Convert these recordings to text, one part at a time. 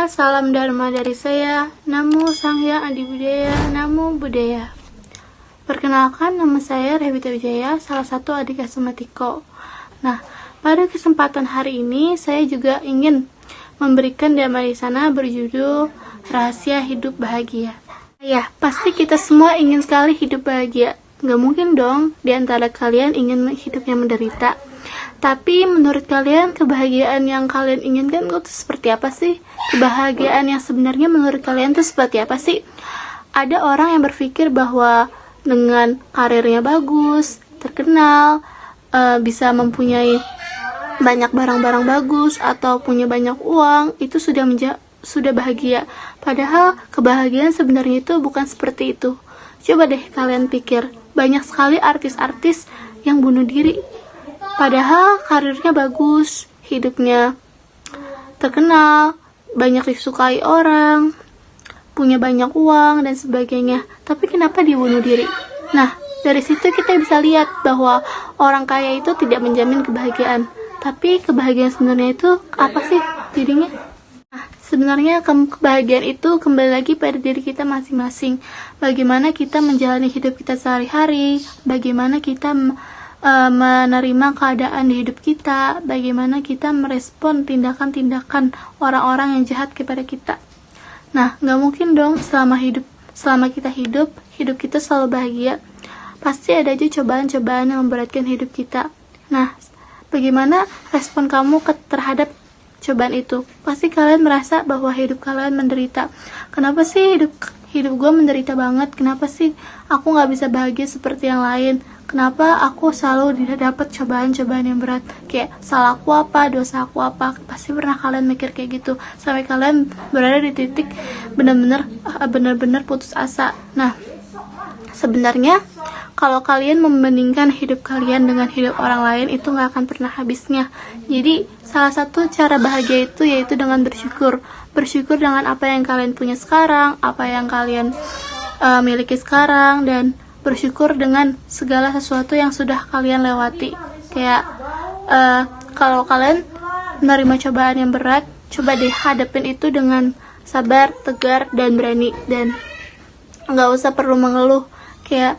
salam dharma dari saya. Namo Sanghyang Adi Budaya, Namo Buddhaya. Perkenalkan, nama saya Revita Wijaya, salah satu adik asuh Matiko. Nah, pada kesempatan hari ini saya juga ingin memberikan dhamma desana berjudul Rahasia Hidup Bahagia. Ya, pasti kita semua ingin sekali hidup bahagia. Nggak mungkin dong di antara kalian ingin hidupnya menderita. Tapi menurut kalian, kebahagiaan yang kalian inginkan itu seperti apa sih? Kebahagiaan yang sebenarnya menurut kalian itu seperti apa sih? Ada orang yang berpikir bahwa dengan karirnya bagus, terkenal, bisa mempunyai banyak barang-barang bagus, atau punya banyak uang, itu sudah bahagia. Padahal kebahagiaan sebenarnya itu bukan seperti itu. Coba deh kalian pikir, banyak sekali artis-artis yang bunuh diri. Padahal karirnya bagus, hidupnya terkenal, banyak disukai orang, punya banyak uang dan sebagainya. Tapi kenapa dia bunuh diri? Nah, dari situ kita bisa lihat bahwa orang kaya itu tidak menjamin kebahagiaan. Tapi kebahagiaan sebenarnya itu apa sih dirinya? Nah, sebenarnya kebahagiaan itu kembali lagi pada diri kita masing-masing. Bagaimana kita menjalani hidup kita sehari-hari, bagaimana kita menerima keadaan di hidup kita, bagaimana kita merespon tindakan-tindakan orang-orang yang jahat kepada kita. Nah, nggak mungkin dong selama kita hidup kita selalu bahagia. Pasti ada aja cobaan-cobaan yang memberatkan hidup kita. Nah, bagaimana respon kamu terhadap cobaan itu? Pasti kalian merasa bahwa hidup kalian menderita. Kenapa sih hidup gue menderita banget? Kenapa sih aku nggak bisa bahagia seperti yang lain? Kenapa aku selalu dapat cobaan-cobaan yang berat? Kayak salah aku apa, dosa aku apa? Pasti pernah kalian mikir kayak gitu sampai kalian berada di titik benar-benar putus asa. Nah, sebenarnya kalau kalian membandingkan hidup kalian dengan hidup orang lain, itu nggak akan pernah habisnya. Jadi salah satu cara bahagia itu yaitu dengan bersyukur dengan apa yang kalian punya sekarang, apa yang kalian miliki sekarang, dan bersyukur dengan segala sesuatu yang sudah kalian lewati. Kayak kalau kalian menerima cobaan yang berat, coba deh hadapin itu dengan sabar, tegar, dan berani. Dan nggak usah perlu mengeluh. Kayak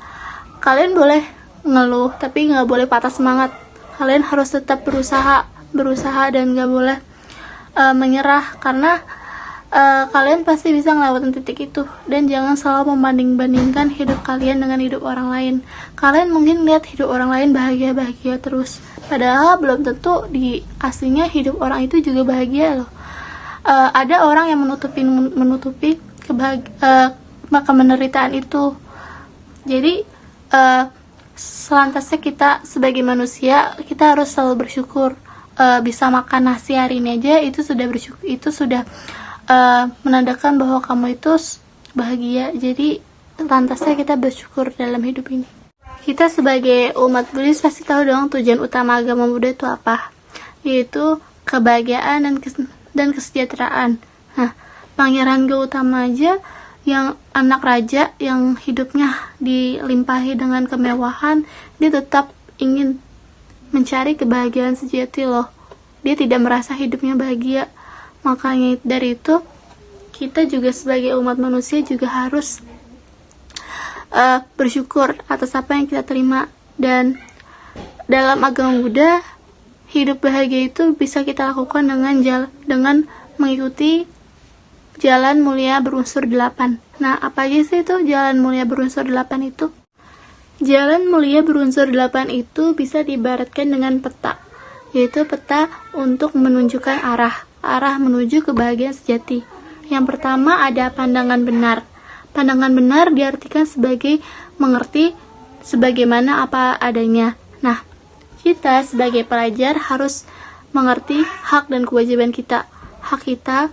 kalian boleh ngeluh, tapi nggak boleh patah semangat. Kalian harus tetap berusaha dan nggak boleh menyerah, karena kalian pasti bisa ngelewatin titik itu. Dan jangan selalu membanding-bandingkan hidup kalian dengan hidup orang lain. Kalian mungkin lihat hidup orang lain bahagia terus, padahal belum tentu di aslinya hidup orang itu juga bahagia loh. Ada orang yang menutupi penderitaan itu. Jadi selantasnya kita sebagai manusia, kita harus selalu bersyukur. Bisa makan nasi hari ini aja itu sudah bersyukur, itu sudah menandakan bahwa kamu itu bahagia. Jadi lantasnya kita bersyukur dalam hidup ini. Kita sebagai umat Buddhis pasti tahu dong tujuan utama agama Buddha itu apa, yaitu kebahagiaan dan kesejahteraan. Nah, Pangeran Gautama aja, yang anak raja yang hidupnya dilimpahi dengan kemewahan, dia tetap ingin mencari kebahagiaan sejati loh. Dia tidak merasa hidupnya bahagia. Makanya dari itu kita juga sebagai umat manusia juga harus bersyukur atas apa yang kita terima. Dan dalam agama Buddha, hidup bahagia itu bisa kita lakukan dengan mengikuti jalan mulia berunsur 8. Nah, apa aja sih itu jalan mulia berunsur 8 itu? Jalan mulia berunsur 8 itu bisa diibaratkan dengan peta, yaitu peta untuk menunjukkan arah menuju kebahagiaan sejati. Yang pertama ada pandangan benar. Pandangan benar diartikan sebagai mengerti sebagaimana apa adanya. Nah, kita sebagai pelajar harus mengerti hak dan kewajiban kita. Hak kita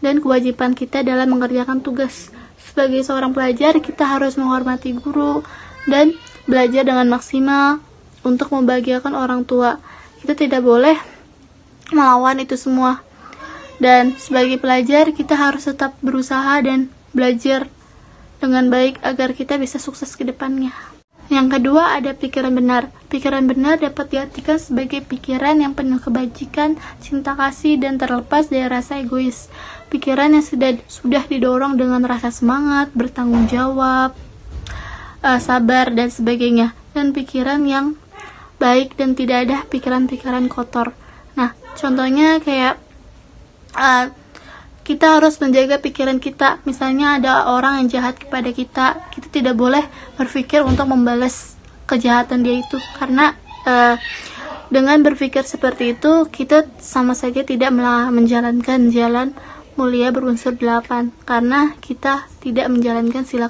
dan kewajiban kita dalam mengerjakan tugas. Sebagai seorang pelajar, kita harus menghormati guru dan belajar dengan maksimal untuk membahagiakan orang tua. Kita tidak boleh melawan itu semua. Dan sebagai pelajar, kita harus tetap berusaha dan belajar dengan baik agar kita bisa sukses ke depannya. Yang kedua ada pikiran benar. Pikiran benar dapat diartikan sebagai pikiran yang penuh kebajikan, cinta kasih, dan terlepas dari rasa egois. Pikiran yang sudah didorong dengan rasa semangat, bertanggung jawab, sabar, dan sebagainya. Dan pikiran yang baik dan tidak ada pikiran-pikiran kotor. Nah, contohnya kayak kita harus menjaga pikiran kita. Misalnya ada orang yang jahat kepada kita, kita tidak boleh berpikir untuk membalas kejahatan dia itu, karena dengan berpikir seperti itu kita sama saja tidak menjalankan jalan mulia berunsur 8, karena kita tidak menjalankan sila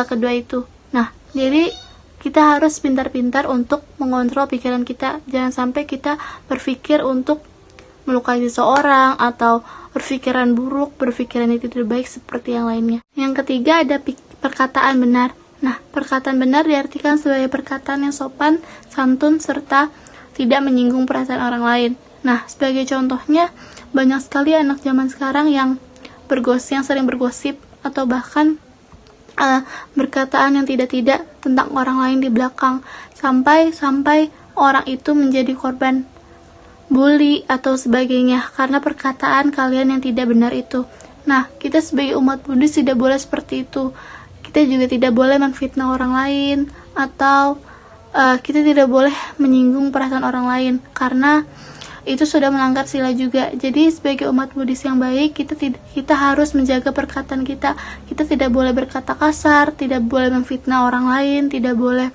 kedua itu. Nah, jadi kita harus pintar-pintar untuk mengontrol pikiran kita. Jangan sampai kita berpikir untuk melukai seseorang atau berpikiran buruk, berpikiran yang tidak baik seperti yang lainnya. Yang ketiga ada perkataan benar. Nah, perkataan benar diartikan sebagai perkataan yang sopan, santun, serta tidak menyinggung perasaan orang lain. Nah, sebagai contohnya, banyak sekali anak zaman sekarang yang sering bergosip atau bahkan berkataan yang tidak-tidak tentang orang lain di belakang, sampai orang itu menjadi korban bully atau sebagainya karena perkataan kalian yang tidak benar itu. Nah, kita sebagai umat Buddhis tidak boleh seperti itu. Kita juga tidak boleh menfitnah orang lain, atau kita tidak boleh menyinggung perasaan orang lain, karena itu sudah melanggar sila juga. Jadi sebagai umat Buddhis yang baik, kita harus menjaga perkataan kita. Kita tidak boleh berkata kasar, tidak boleh memfitnah orang lain, tidak boleh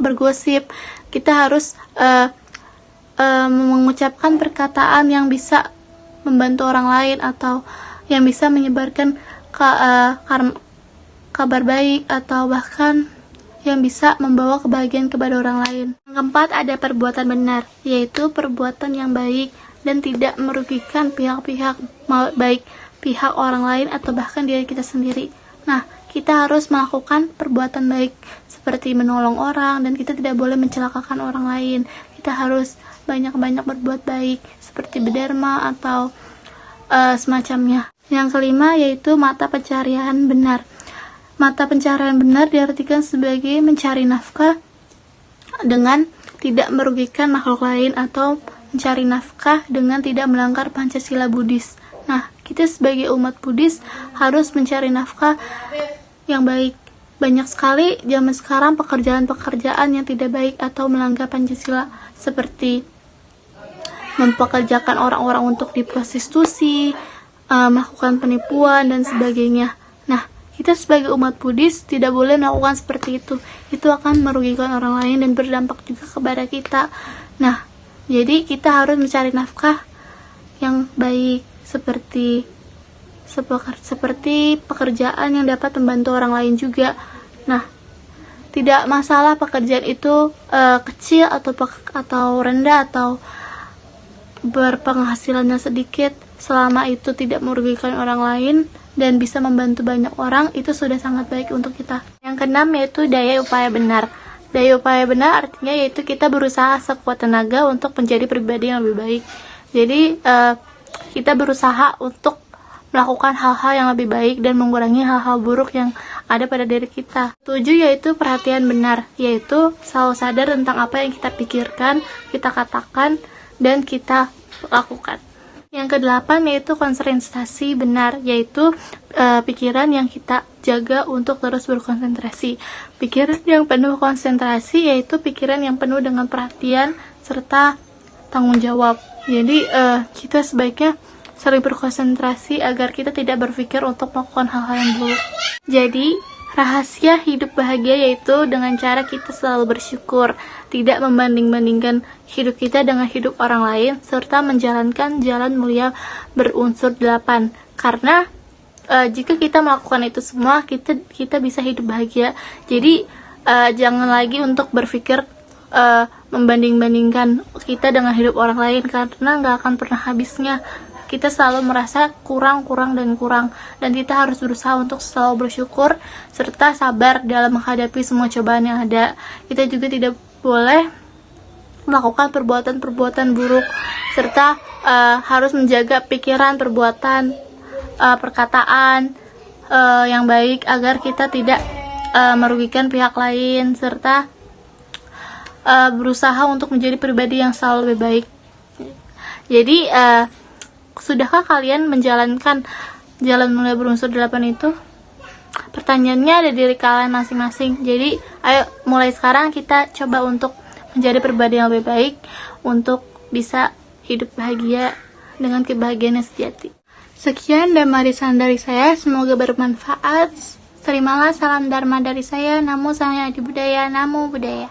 bergosip. Kita harus mengucapkan perkataan yang bisa membantu orang lain atau yang bisa menyebarkan kabar baik, atau bahkan yang bisa membawa kebahagiaan kepada orang lain. Yang keempat ada perbuatan benar, yaitu perbuatan yang baik dan tidak merugikan pihak-pihak, baik pihak orang lain atau bahkan diri kita sendiri. Nah, kita harus melakukan perbuatan baik seperti menolong orang, dan kita tidak boleh mencelakakan orang lain. Kita harus banyak-banyak berbuat baik seperti berdharma atau semacamnya. Yang kelima yaitu mata pencaharian benar. Mata pencaharian benar diartikan sebagai mencari nafkah dengan tidak merugikan makhluk lain, atau mencari nafkah dengan tidak melanggar Pancasila Buddhis. Nah, kita sebagai umat Buddhis harus mencari nafkah yang baik. Banyak sekali zaman sekarang pekerjaan-pekerjaan yang tidak baik atau melanggar Pancasila, seperti mempekerjakan orang-orang untuk diprostitusi, melakukan penipuan, dan sebagainya. Nah, kita sebagai umat Buddhis tidak boleh melakukan seperti itu. Itu akan merugikan orang lain dan berdampak juga kepada kita. Nah, jadi kita harus mencari nafkah yang baik, seperti pekerjaan yang dapat membantu orang lain juga. Nah, tidak masalah pekerjaan itu kecil atau rendah atau berpenghasilannya sedikit, selama itu tidak merugikan orang lain dan bisa membantu banyak orang, itu sudah sangat baik untuk kita. Yang keenam yaitu daya upaya benar. Daya upaya benar artinya yaitu kita berusaha sekuat tenaga untuk menjadi pribadi yang lebih baik. Jadi kita berusaha untuk melakukan hal-hal yang lebih baik dan mengurangi hal-hal buruk yang ada pada diri kita. 7 yaitu perhatian benar, yaitu selalu sadar tentang apa yang kita pikirkan, kita katakan, dan kita lakukan. Yang ke-8 yaitu konsentrasi benar, yaitu pikiran yang kita jaga untuk terus berkonsentrasi. Pikiran yang penuh konsentrasi yaitu pikiran yang penuh dengan perhatian serta tanggung jawab. Jadi kita sebaiknya sering berkonsentrasi agar kita tidak berpikir untuk melakukan hal-hal yang buruk. Jadi rahasia hidup bahagia yaitu dengan cara kita selalu bersyukur, tidak membanding-bandingkan hidup kita dengan hidup orang lain, serta menjalankan jalan mulia berunsur 8. Karena jika kita melakukan itu semua, kita bisa hidup bahagia. Jadi jangan lagi untuk berpikir membanding-bandingkan kita dengan hidup orang lain, karena nggak akan pernah habisnya. Kita selalu merasa kurang, dan kita harus berusaha untuk selalu bersyukur serta sabar dalam menghadapi semua cobaan yang ada. Kita juga tidak boleh melakukan perbuatan-perbuatan buruk, serta harus menjaga pikiran, perbuatan, perkataan yang baik agar kita tidak merugikan pihak lain, serta berusaha untuk menjadi pribadi yang selalu lebih baik. Jadi sudahkah kalian menjalankan jalan mulia berunsur 8 itu? Pertanyaannya ada di diri kalian masing-masing. Jadi ayo mulai sekarang kita coba untuk menjadi pribadi yang lebih baik, untuk bisa hidup bahagia dengan kebahagiaan yang sejati. Sekian dhamarisan dari saya, semoga bermanfaat. Terimalah salam dharma dari saya. Namo Sanghyang Adi Budaya, Namo Buddhaya.